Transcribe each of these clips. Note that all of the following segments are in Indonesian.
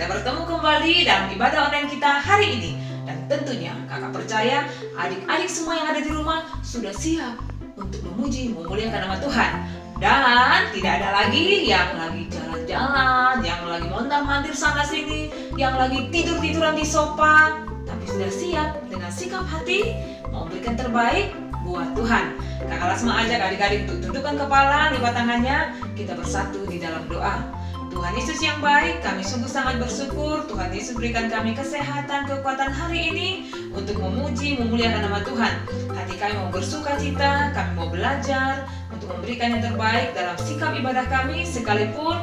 kita bertemu kembali dalam ibadah online kita hari ini. Dan tentunya kakak percaya adik-adik semua yang ada di rumah sudah siap untuk memuji, memuliakan nama Tuhan. Dan tidak ada lagi yang lagi jalan-jalan, yang lagi mondar-mandir sana sini, yang lagi tidur-tiduran di sofa, tapi sudah siap dengan sikap hati mau memberikan terbaik buat Tuhan. Kakak Lasma ajak adik-adik untuk tundukkan kepala, lipat tangannya, kita bersatu di dalam doa. Tuhan Yesus yang baik, kami sungguh sangat bersyukur Tuhan Yesus berikan kami kesehatan, kekuatan hari ini untuk memuji, memuliakan nama Tuhan. Hati kami mau bersuka cita, kami mau belajar untuk memberikan yang terbaik dalam sikap ibadah kami, sekalipun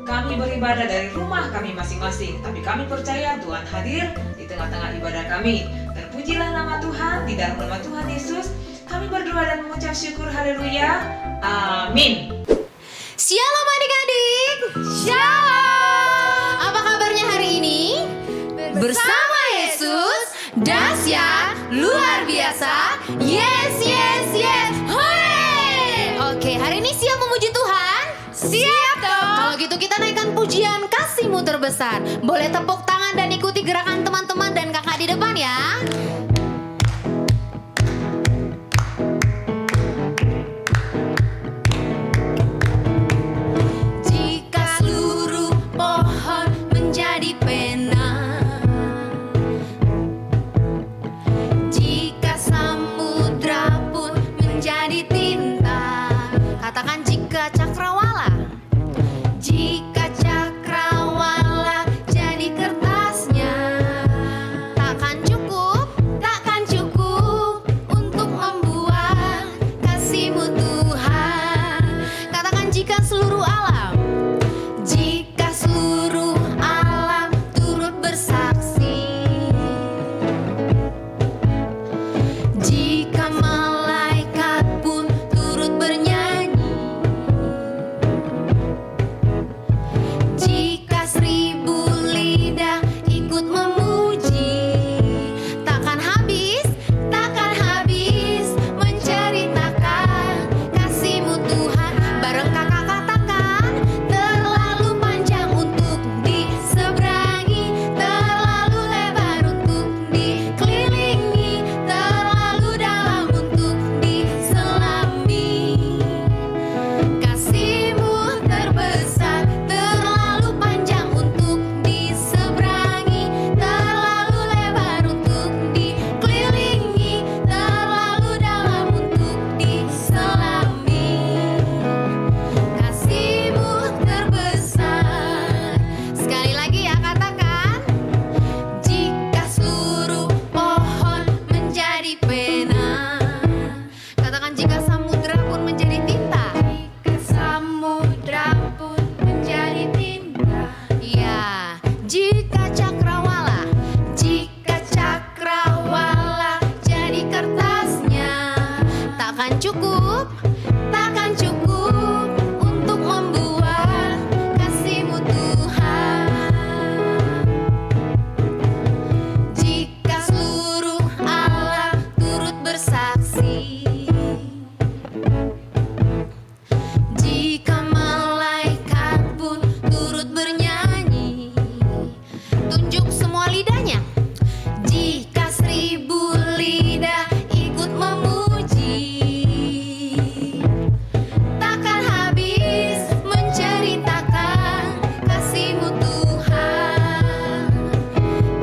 kami beribadah dari rumah kami masing-masing. Tapi kami percaya Tuhan hadir di tengah-tengah ibadah kami. Terpujilah nama Tuhan, di dalam nama Tuhan Yesus kami berdoa dan mengucap syukur, haleluya, amin. Shalom adik-adik. Shalom. Apa kabarnya hari ini? Bersama Yesus, dahsyat, luar biasa. Yes, yes, yes. Hore. Oke, hari ini siap memuji Tuhan? Siap dong. Kalau gitu kita naikkan pujian kasih-Mu terbesar. Boleh tepuk tangan dan ikuti gerakan teman-teman dan kakak di depan ya. Katakan jika cakrawala, jika cakrawala jadi kertasnya, takkan cukup untuk membuat kasih-Mu Tuhan. Katakan jika seluruh alam turut bersaksi, jika malaikat pun turut bernyanyi, jika 1000 lidah ikut memuji, takkan habis menceritakan kasih-Mu Tuhan. Bareng kakak katakan, terlalu panjang untuk diseberangi, terlalu lebar untuk dikelilingi, terlalu dalam untuk diselami. Kasih-Mu terbesar, terlalu panjang untuk diseberangi, terlalu lebar untuk dikelilingi, terlalu dalam untuk diselami. Kasih-Mu terbesar. Sekali lagi ya, katakan, jika seluruh pohon menjadi pena, katakan jika samudra pun menjadi tinta, jika samudra pun menjadi tinta, ya, jika cakrawala jadi kertasnya, takkan cukup untuk membuat kasih-Mu Tuhan. Jika seluruh alam turut bersaksi, jika malaikat pun turut bernyanyi, tunjuk semua lidahnya. Jika 1000 lidah ikut memuji, takkan habis menceritakan kasih-Mu Tuhan.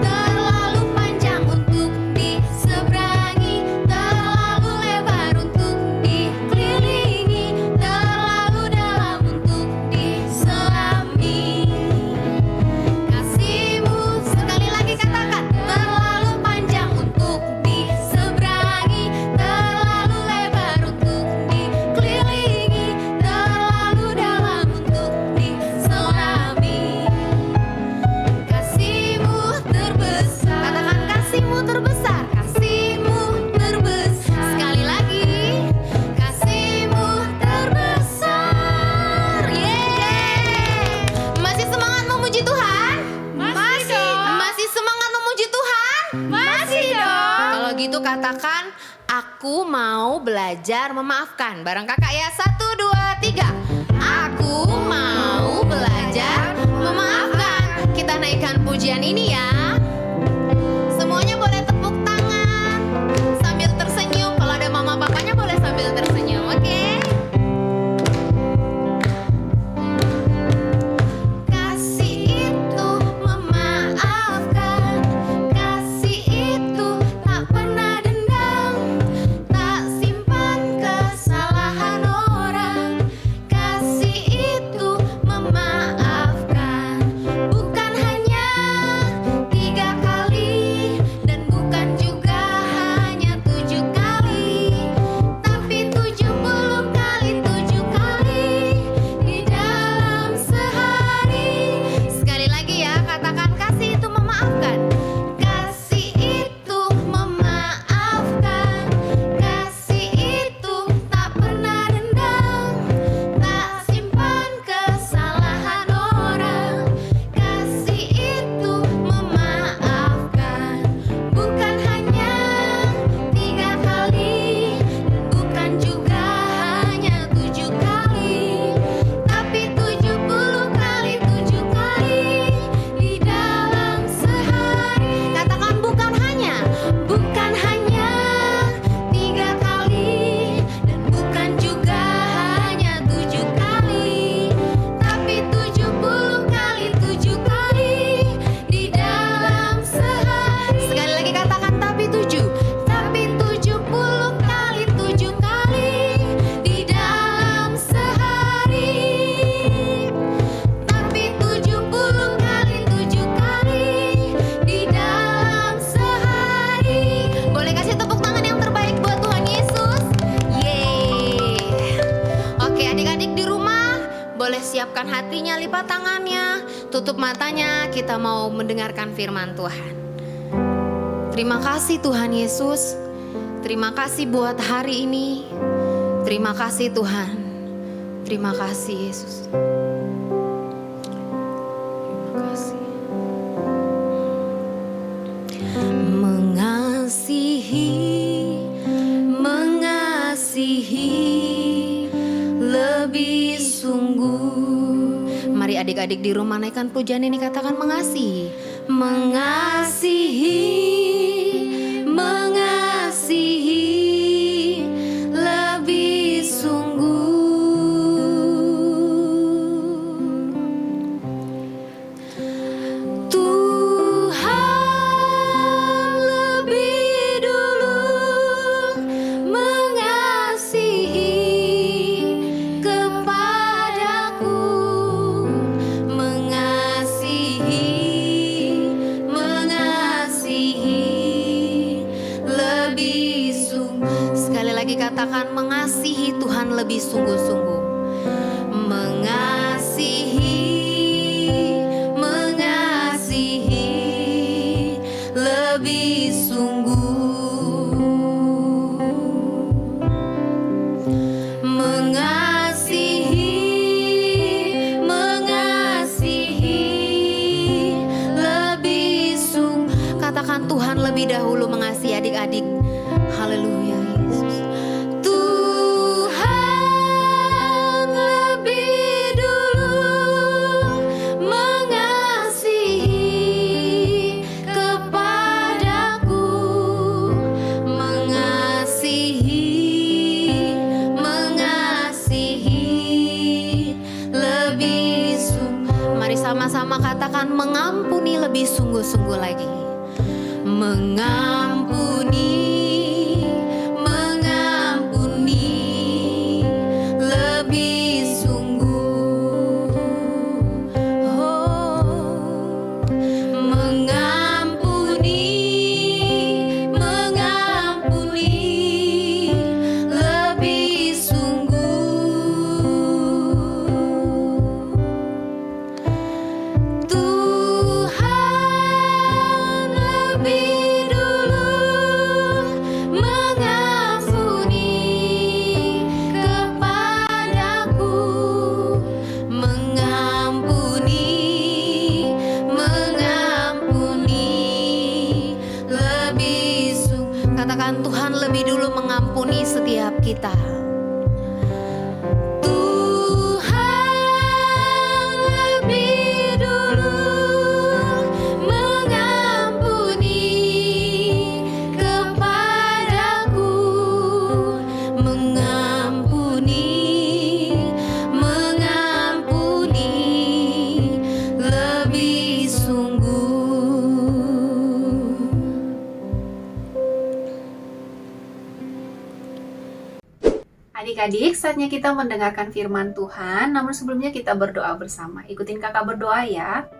Terlalu panjang untuk diseberangi, terlalu lebar untuk dikelilingi, terlalu dalam untuk diselami. Kasih-Mu, sekali lagi katakan, terlalu panjang untuk diseberangi, terlalu lebar untuk dikelilingi, terlalu dalam untuk diselami. Kasih-Mu terbesar. Katakan kasih-Mu terbesar, kasih-Mu terbesar. Sekali lagi, kasih-Mu terbesar. Yeay. Masih semangat memuji Tuhan? Masih dong. Masih semangat memuji Tuhan? Masih dong. Kalau gitu katakan, aku mau belajar memaafkan. Bareng kakak ya, 1, 2, 3. Aku mau belajar memaafkan. Kita naikkan pujian ini ya. Semuanya boleh tepuk tangan sambil tersenyum. Kalau ada mama papanya boleh sambil tersenyum, oke? Kasih itu memaafkan, kasih itu tak pernah dendam, tak simpan kesalahan orang. Kasih itu memaafkan, bukan hanya 3 kali dan bukan juga hanya 7 kali, tapi 70 kali 7 kali di dalam sehari. Sekali lagi ya, katakan kasih itu memaafkan. Kasih itu memaafkan, kasih itu tak pernah dendam, tak simpan kesalahan orang. Kasih itu memaafkan, bukan hanya 3 kali dan bukan juga hanya 7 kali, tapi 70 kali 7 kali di dalam sehari. Katakan bukan hanya 3 kali dan bukan juga hanya 7 kali, tapi 70 kali 7 kali di dalam sehari. Sekali lagi katakan tapi 70 kali 7 kali di dalam sehari, tapi 70 kali 7 kali di dalam sehari. Boleh kasih tepuk tangan yang terbaik buat Tuhan Yesus. Yeay. Oke, adik-adik di rumah boleh siapkan hatinya, lipat tangannya, tutup matanya. Kita mau mendengarkan firman Tuhan. Terima kasih Tuhan Yesus. Terima kasih buat hari ini. Terima kasih Tuhan. Terima kasih Yesus. Terima kasih. Mengasihi lebih sungguh. Mari adik-adik di rumah naikkan pujian ini, katakan mengasihi. Mengasihi lebih sungguh. Tuhan lebih dulu mengasihi kepadaku, mengasihi lebih sungguh. Sekali lagi katakan mengasihi Tuhan lebih sungguh-sungguh. Mengasihi lebih sungguh. Mengasihi lebih sungguh. Katakan Tuhan lebih dahulu mengasihi adik-adik. Haleluya Yesus. Tuhan lebih dulu mengasihi kepadaku, mengasihi lebih sungguh. Mari sama-sama katakan mengampuni lebih sungguh-sungguh lagi. Mengampuni lebih sungguh. Oh, mengampuni lebih sungguh. Tuhan lebih dulu mengampuni kepadaku, mengampuni lebih sungguh. Katakan Tuhan lebih dulu mengampuni setiap kita. Tuhan lebih dulu Adik-adik, saatnya kita mendengarkan firman Tuhan. Namun sebelumnya kita berdoa bersama. Ikutin kakak berdoa ya.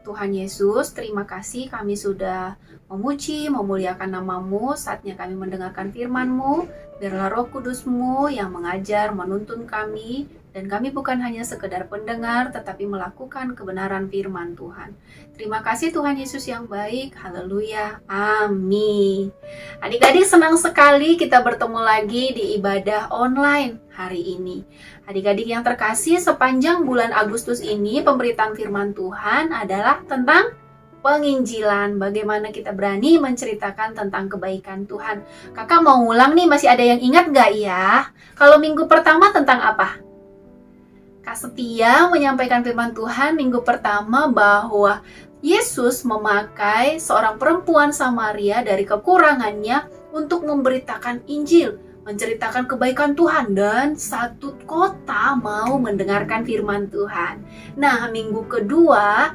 Tuhan Yesus, terima kasih kami sudah memuji, memuliakan nama-Mu. Saatnya kami mendengarkan firman-Mu. Biarlah Roh Kudus-Mu yang mengajar, menuntun kami. Dan kami bukan hanya sekedar pendengar, tetapi melakukan kebenaran firman Tuhan. Terima kasih Tuhan Yesus yang baik. Haleluya. Amin. Adik-adik, senang sekali kita bertemu lagi di ibadah online hari ini. Adik-adik yang terkasih, sepanjang bulan Agustus ini pemberitaan firman Tuhan adalah tentang penginjilan. Bagaimana kita berani menceritakan tentang kebaikan Tuhan. Kakak mau ngulang nih, masih ada yang ingat gak ya? Kalau minggu pertama tentang apa? Kak Setia menyampaikan firman Tuhan minggu pertama bahwa Yesus memakai seorang perempuan Samaria dari kekurangannya untuk memberitakan Injil, menceritakan kebaikan Tuhan, dan satu kota mau mendengarkan firman Tuhan. Nah, minggu kedua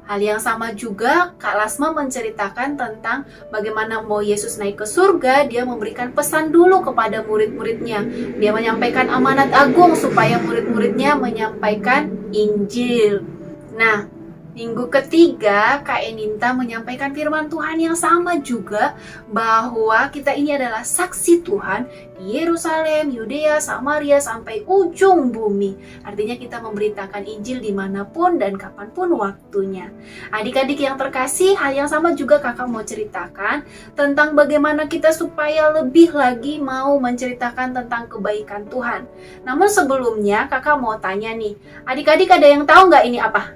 hal yang sama juga, Kak Lasma menceritakan tentang bagaimana mau Yesus naik ke surga, dia memberikan pesan dulu kepada murid-muridnya. Dia menyampaikan amanat agung supaya murid-muridnya menyampaikan Injil. Nah, minggu ketiga, Kak Eninta menyampaikan firman Tuhan yang sama juga, bahwa kita ini adalah saksi Tuhan di Yerusalem, Yudea, Samaria, sampai ujung bumi. Artinya kita memberitakan Injil dimanapun dan kapanpun waktunya. Adik-adik yang terkasih, hal yang sama juga kakak mau ceritakan tentang bagaimana kita supaya lebih lagi mau menceritakan tentang kebaikan Tuhan. Namun sebelumnya kakak mau tanya nih, adik-adik ada yang tahu nggak ini apa?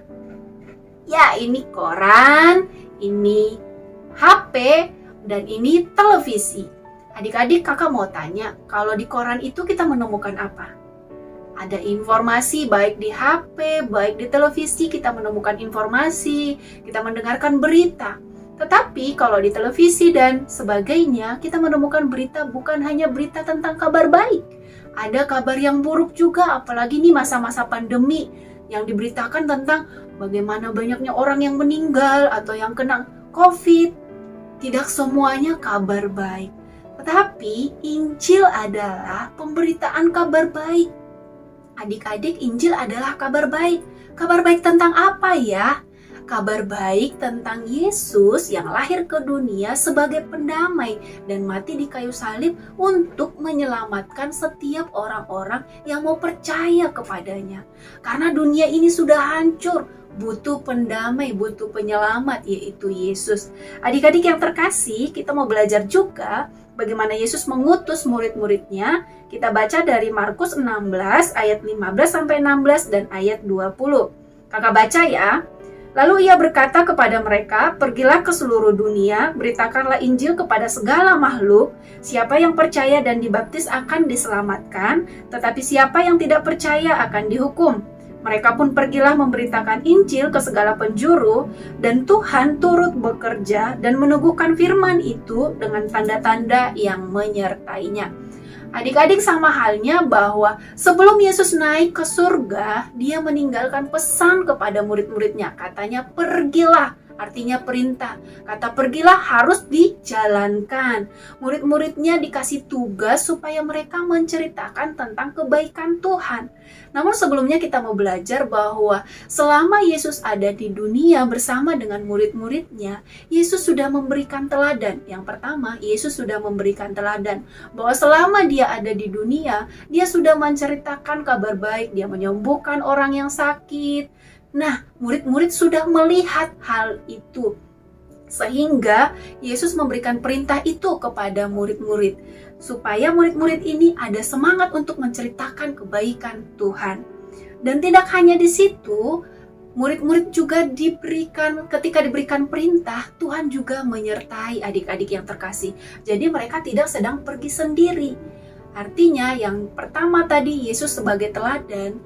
Ya, ini koran, ini HP, dan ini televisi. Adik-adik, kakak mau tanya, kalau di koran itu kita menemukan apa? Ada informasi, baik di HP, baik di televisi, kita menemukan informasi, kita mendengarkan berita. Tetapi kalau di televisi dan sebagainya, kita menemukan berita bukan hanya berita tentang kabar baik. Ada kabar yang buruk juga, apalagi nih masa-masa pandemi, yang diberitakan tentang bagaimana banyaknya orang yang meninggal atau yang kena COVID. Tidak semuanya kabar baik. Tetapi Injil adalah pemberitaan kabar baik. Adik-adik, Injil adalah kabar baik. Kabar baik tentang apa ya? Kabar baik tentang Yesus yang lahir ke dunia sebagai pendamai dan mati di kayu salib untuk menyelamatkan setiap orang-orang yang mau percaya kepadanya. Karena dunia ini sudah hancur, butuh pendamai, butuh penyelamat, yaitu Yesus. Adik-adik yang terkasih, kita mau belajar juga bagaimana Yesus mengutus murid-muridnya. Kita baca dari Markus 16 ayat 15-16 dan ayat 20. Kakak baca ya. Lalu ia berkata kepada mereka, pergilah ke seluruh dunia, beritakanlah Injil kepada segala makhluk. Siapa yang percaya dan dibaptis akan diselamatkan, tetapi siapa yang tidak percaya akan dihukum. Mereka pun pergilah memberitakan Injil ke segala penjuru, dan Tuhan turut bekerja dan meneguhkan firman itu dengan tanda-tanda yang menyertainya. Adik-adik, sama halnya bahwa sebelum Yesus naik ke surga, dia meninggalkan pesan kepada murid-muridnya. Katanya pergilah, artinya perintah. Kata pergilah harus dijalankan. Murid-muridnya dikasih tugas supaya mereka menceritakan tentang kebaikan Tuhan. Namun sebelumnya kita mau belajar bahwa selama Yesus ada di dunia bersama dengan murid-muridnya, Yesus sudah memberikan teladan. Yang pertama, Yesus sudah memberikan teladan bahwa selama dia ada di dunia, dia sudah menceritakan kabar baik, dia menyembuhkan orang yang sakit. Nah, murid-murid sudah melihat hal itu. Sehingga Yesus memberikan perintah itu kepada murid-murid, supaya murid-murid ini ada semangat untuk menceritakan kebaikan Tuhan. Dan tidak hanya di situ, murid-murid juga ketika diberikan perintah, Tuhan juga menyertai adik-adik yang terkasih. Jadi mereka tidak sedang pergi sendiri. Artinya yang pertama tadi, Yesus sebagai teladan,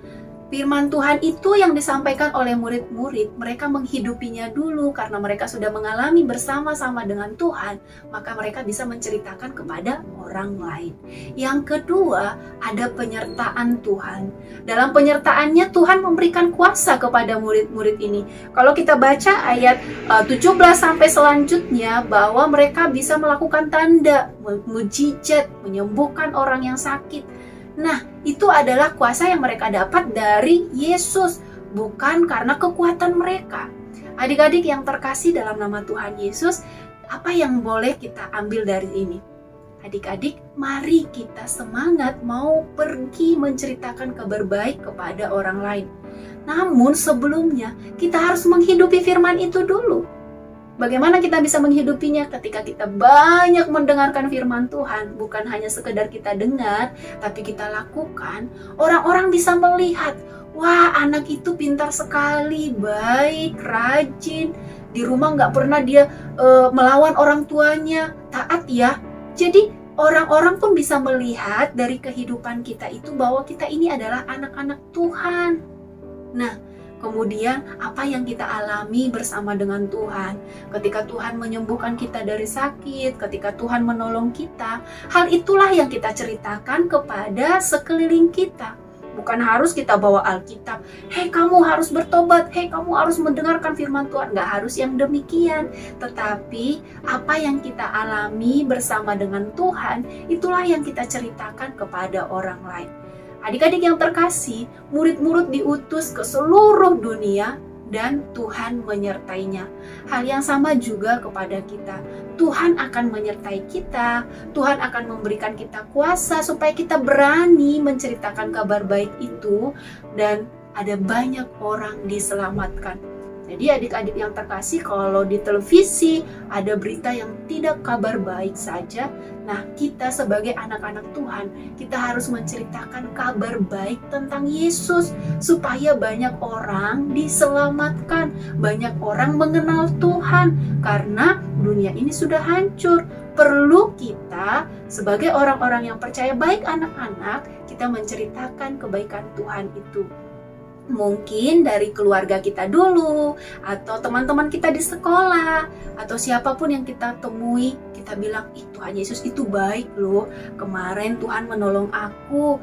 firman Tuhan itu yang disampaikan oleh murid-murid, mereka menghidupinya dulu karena mereka sudah mengalami bersama-sama dengan Tuhan, maka mereka bisa menceritakan kepada orang lain. Yang kedua, ada penyertaan Tuhan. Dalam penyertaannya Tuhan memberikan kuasa kepada murid-murid ini. Kalau kita baca ayat 17 sampai selanjutnya, bahwa mereka bisa melakukan tanda, mujizat, menyembuhkan orang yang sakit. Nah, itu adalah kuasa yang mereka dapat dari Yesus, bukan karena kekuatan mereka. Adik-adik yang terkasih dalam nama Tuhan Yesus, apa yang boleh kita ambil dari ini? Adik-adik, mari kita semangat mau pergi menceritakan kabar baik kepada orang lain. Namun sebelumnya, kita harus menghidupi firman itu dulu. Bagaimana kita bisa menghidupinya ketika kita banyak mendengarkan firman Tuhan, bukan hanya sekedar kita dengar, tapi kita lakukan. Orang-orang bisa melihat, wah anak itu pintar sekali, baik, rajin, di rumah nggak pernah dia melawan orang tuanya, taat ya. Jadi orang-orang pun bisa melihat dari kehidupan kita itu bahwa kita ini adalah anak-anak Tuhan. Nah, kemudian apa yang kita alami bersama dengan Tuhan, ketika Tuhan menyembuhkan kita dari sakit, ketika Tuhan menolong kita, hal itulah yang kita ceritakan kepada sekeliling kita. Bukan harus kita bawa Alkitab, hei kamu harus bertobat, hei kamu harus mendengarkan firman Tuhan. Nggak harus yang demikian. Tetapi apa yang kita alami bersama dengan Tuhan, itulah yang kita ceritakan kepada orang lain. Adik-adik yang terkasih, murid-murid diutus ke seluruh dunia dan Tuhan menyertainya. Hal yang sama juga kepada kita. Tuhan akan menyertai kita, Tuhan akan memberikan kita kuasa supaya kita berani menceritakan kabar baik itu dan ada banyak orang diselamatkan. Jadi adik-adik yang terkasih, kalau di televisi ada berita yang tidak kabar baik saja, nah kita sebagai anak-anak Tuhan, kita harus menceritakan kabar baik tentang Yesus supaya banyak orang diselamatkan, banyak orang mengenal Tuhan, karena dunia ini sudah hancur. Perlu kita sebagai orang-orang yang percaya baik anak-anak, kita menceritakan kebaikan Tuhan itu. Mungkin dari keluarga kita dulu, atau teman-teman kita di sekolah, atau siapapun yang kita temui, kita bilang, Tuhan Yesus itu baik loh, kemarin Tuhan menolong aku,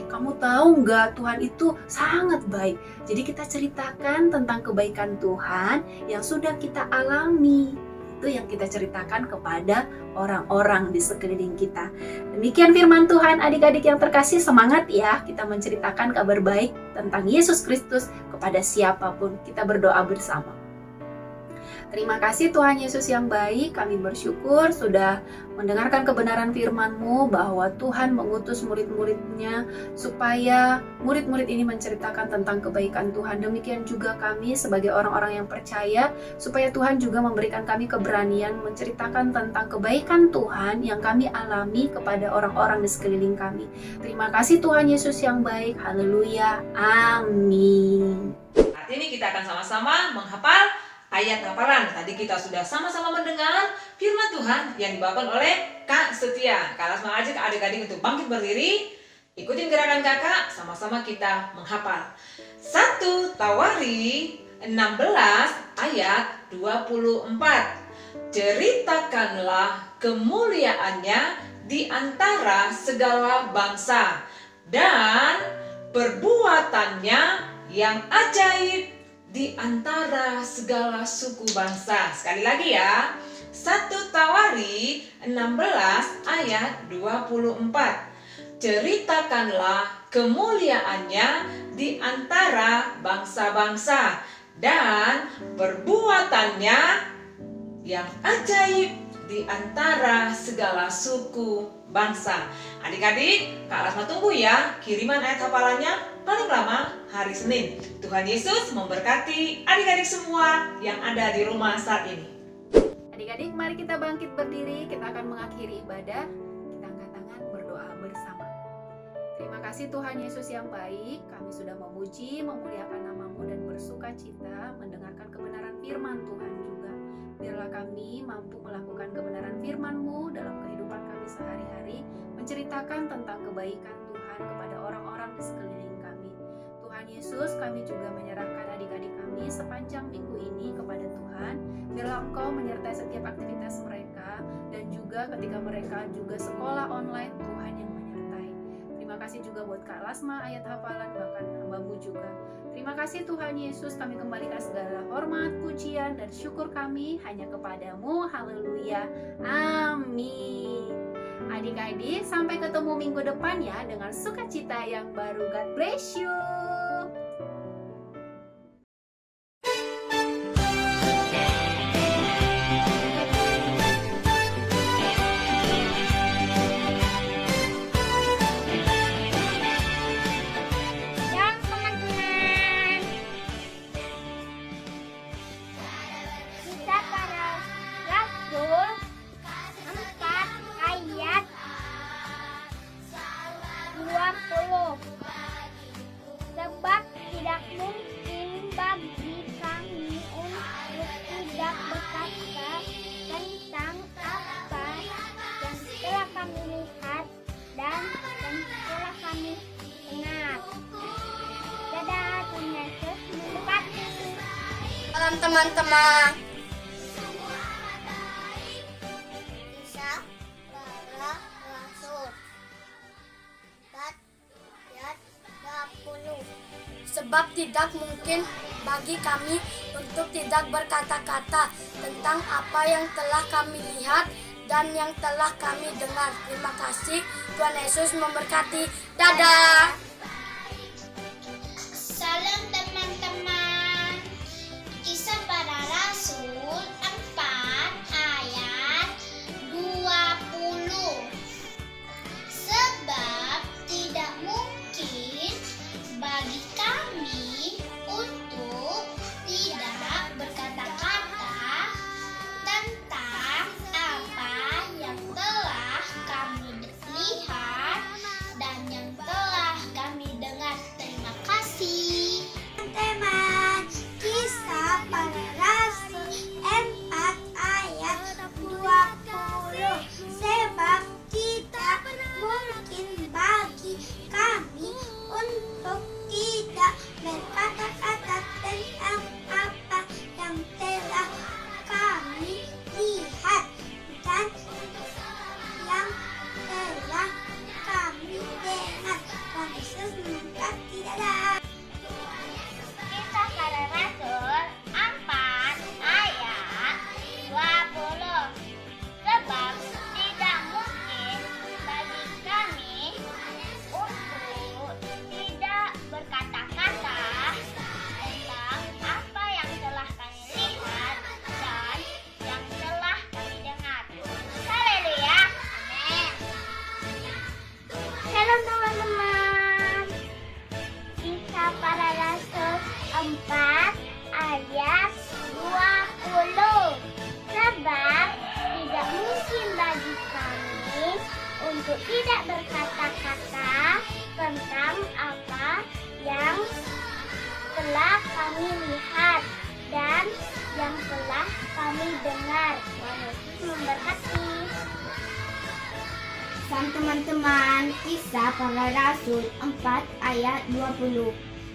kamu tahu nggak, Tuhan itu sangat baik. Jadi kita ceritakan tentang kebaikan Tuhan yang sudah kita alami. Itu yang kita ceritakan kepada orang-orang di sekeliling kita. Demikian firman Tuhan, adik-adik yang terkasih, semangat ya kita menceritakan kabar baik tentang Yesus Kristus kepada siapapun. Kita berdoa bersama. Terima kasih Tuhan Yesus yang baik, kami bersyukur sudah mendengarkan kebenaran firman-Mu bahwa Tuhan mengutus murid-muridnya supaya murid-murid ini menceritakan tentang kebaikan Tuhan. Demikian juga kami sebagai orang-orang yang percaya, supaya Tuhan juga memberikan kami keberanian menceritakan tentang kebaikan Tuhan yang kami alami kepada orang-orang di sekeliling kami. Terima kasih Tuhan Yesus yang baik, haleluya, amin. Saat ini kita akan sama-sama menghafal ayat hafalan. Tadi kita sudah sama-sama mendengar firman Tuhan yang dibawakan oleh Kak Setia. Kak Lasma ajak adik-adik untuk bangkit berdiri. Ikutin gerakan kakak, sama-sama kita menghafal. 1 Tawari 16 ayat 24. Ceritakanlah kemuliaannya di antara segala bangsa dan perbuatannya yang ajaib di antara segala suku bangsa. Sekali lagi ya. 1 Tawari 16 ayat 24. Ceritakanlah kemuliaannya di antara bangsa-bangsa dan perbuatannya yang ajaib di antara segala suku bangsa. Adik-adik, Kak Lasma tunggu ya kiriman ayat hafalannya paling lama hari Senin. Tuhan Yesus memberkati adik-adik semua yang ada di rumah saat ini. Adik-adik, mari kita bangkit berdiri, kita akan mengakhiri ibadah. Kita angkat tangan berdoa bersama. Terima kasih Tuhan Yesus yang baik, kami sudah memuji, memuliakan nama-Mu dan bersuka cita mendengarkan kebenaran firman Tuhan juga. Biarlah kami mampu melakukan kebenaran firman-Mu dalam kehidupan kami sehari-hari, menceritakan tentang kebaikan Tuhan kepada orang-orang di sekeliling kami. Tuhan Yesus, kami juga menyerahkan adik-adik kami sepanjang minggu ini kepada Tuhan. Biarlah Engkau menyertai setiap aktivitas mereka, dan juga ketika mereka juga sekolah online, Tuhan yang menyertai. Terima kasih juga buat Kak Lasma ayat hafalan, bahkan hamba-Mu juga. Terima kasih Tuhan Yesus, kami kembalikan segala hormat, pujian, dan syukur kami hanya kepada-Mu. Haleluya. Amin. Adik-adik, sampai ketemu minggu depan ya dengan sukacita yang baru. God bless you. Shalom teman-teman. Kisah para Rasul 4 ayat 20. Sebab tidak mungkin bagi kami untuk tidak berkata tentang apa yang telah kami lihat dan yang telah kami dengar. Dadah, Tuhan Yesus memberkati. Salam teman-teman. Kisah para Rasul 4 ayat 20. Sebab tidak mungkin bagi kami untuk tidak berkata-kata tentang apa yang telah kami lihat dan yang telah kami dengar. Terima kasih, Tuhan Yesus memberkati. Dadah! Salam teman-teman. Kisah para Rasul 4 ayat 20. Sebab tidak mungkin bagi kami untuk tidak berkata-kata tentang apa yang telah kami lihat dan yang telah kami dengar. Terima kasih. Teman-teman, kisah para rasul 4 ayat 20. Sebab tidak mungkin bagi kami untuk tidak berkata-kata tentang apa yang telah kami lihat dan yang telah kami dengar. Tuhan Yesus memberkati. Dadah. Kisah para Rasul 4 ayat 20. Sebab tidak mungkin bagi kami untuk tidak berkata-kata tentang apa yang telah kami lihat dan yang telah kami dengar. Haleluya. Amin. Shalom teman-teman. Kisah para Rasul 4 ayat 20. Sebab tidak mungkin bagi kami untuk tidak berkata-kata tentang apa yang telah kami lihat dan yang telah kami dengar. Tuhan Yesus memberkati. Salam teman-teman, kisah para rasul 4 ayat 20.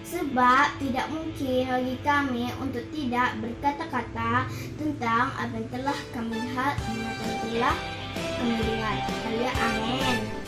Sebab tidak mungkin bagi kami untuk tidak berkata-kata tentang apa yang telah kami lihat dan apa yang telah kami dengar. Haleluya, amin.